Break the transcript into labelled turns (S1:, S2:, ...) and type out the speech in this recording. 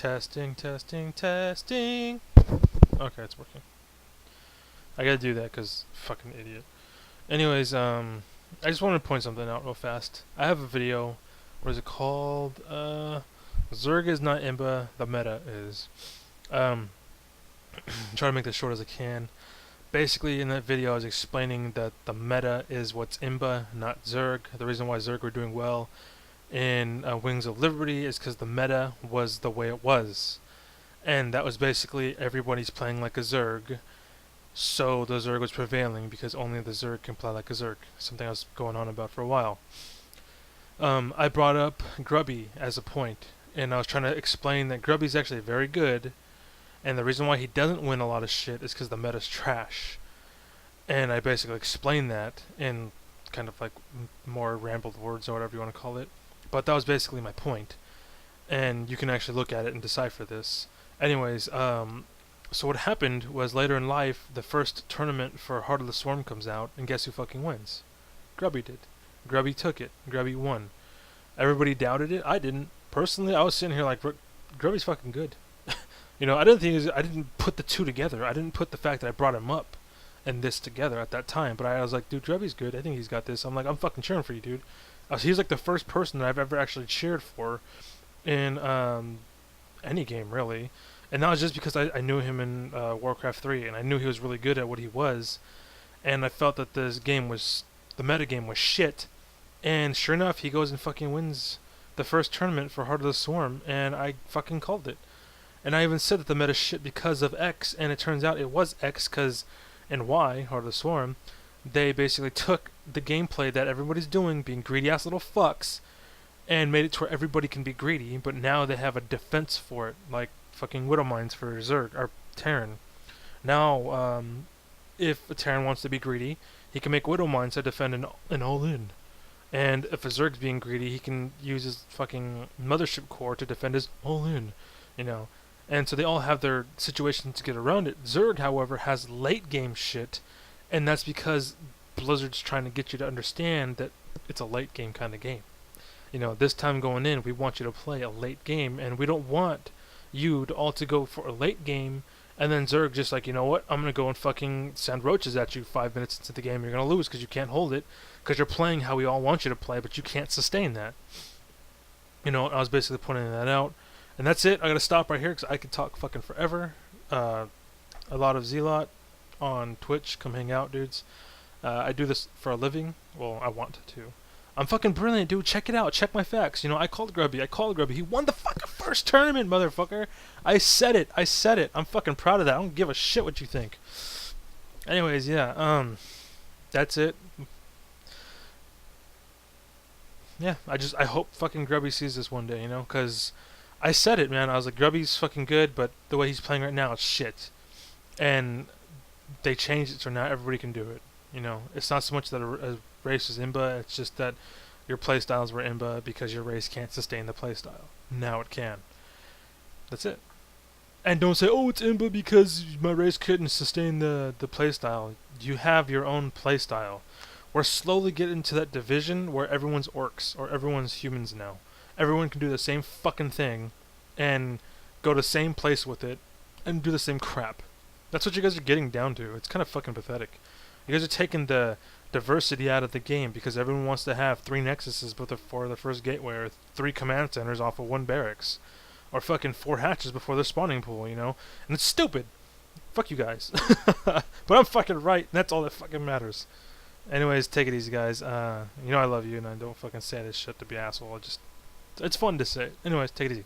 S1: Testing, testing, testing. Okay, it's working. I gotta do that because fucking idiot. Anyways, I just wanted to point something out real fast. I have a video. What is it called? Zerg is not Imba. The meta is. Try to make this short as I can. Basically, in that video, I was explaining that the meta is what's Imba, not Zerg. The reason why Zerg were doing well in Wings of Liberty is because the meta was the way it was. And that was basically everybody's playing like a Zerg. So the Zerg was prevailing because only the Zerg can play like a Zerg. Something I was going on about for a while. I brought up Grubby as a point, and I was trying to explain that Grubby's actually very good, and the reason why he doesn't win a lot of shit is because the meta's trash. And I basically explained that in kind of like more rambled words or whatever you want to call it. But that was basically my point. And you can actually look at it and decipher this. Anyways, so what happened was later in life, the first tournament for Heart of the Swarm comes out, and guess who fucking wins? Grubby did. Grubby took it. Grubby won. Everybody doubted it. I didn't. Personally, I was sitting here like, Grubby's fucking good. You know, I didn't put the two together. I didn't put the fact that I brought him up and this together at that time. But I was like, dude, Grubby's good. I think he's got this. I'm like, I'm fucking cheering for you, dude. He's like the first person that I've ever actually cheered for in any game, really. And that was just because I knew him in Warcraft 3, and I knew he was really good at what he was. And I felt that this game was, the meta game was shit. And sure enough, he goes and fucking wins the first tournament for Heart of the Swarm, and I fucking called it. And I even said that the meta shit because of X, and it turns out it was X because in Y, Heart of the Swarm, they basically took the gameplay that everybody's doing, being greedy ass little fucks, and made it to where everybody can be greedy, but now they have a defense for it, like fucking Widow Mines for Zerg, or Terran. Now, if a Terran wants to be greedy, he can make Widow Mines to defend an all-in. And if a Zerg's being greedy, he can use his fucking Mothership Core to defend his all-in, you know. And so they all have their situations to get around it. Zerg, however, has late game shit, and that's because Blizzard's trying to get you to understand that it's a late game kind of game. You know, this time going in, we want you to play a late game, and we don't want you to all to go for a late game, and then Zerg just like, you know what, I'm going to go and fucking send roaches at you 5 minutes into the game. You're going to lose because you can't hold it, because you're playing how we all want you to play, but you can't sustain that. You know, I was basically pointing that out. And that's it. I got to stop right here because I could talk fucking forever. A lot of Zealot on Twitch. Come hang out, dudes. I do this for a living. Well, I want to. I'm fucking brilliant, dude. Check it out. Check my facts. You know, I called Grubby. He won the fucking first tournament, motherfucker. I said it. I'm fucking proud of that. I don't give a shit what you think. Anyways, yeah. That's it. Yeah, I hope fucking Grubby sees this one day, you know, because I said it, man. I was like, Grubby's fucking good, but the way he's playing right now is shit. And they changed it so now everybody can do it. You know, it's not so much that a race is Imba, it's just that your playstyles were Imba because your race can't sustain the playstyle. Now it can. That's it. And don't say, oh, it's Imba because my race couldn't sustain the playstyle. You have your own playstyle. We're slowly getting to that division where everyone's orcs or everyone's humans now. Everyone can do the same fucking thing and go to the same place with it and do the same crap. That's what you guys are getting down to. It's kind of fucking pathetic. You guys are taking the diversity out of the game because everyone wants to have 3 nexuses before the first gateway, or 3 command centers off of 1 barracks, or fucking 4 hatches before the spawning pool, you know? And it's stupid. Fuck you guys. But I'm fucking right, and that's all that fucking matters. Anyways, take it easy, guys. You know I love you, and I don't fucking say this shit to be asshole. It's fun to say. Anyways, take it easy.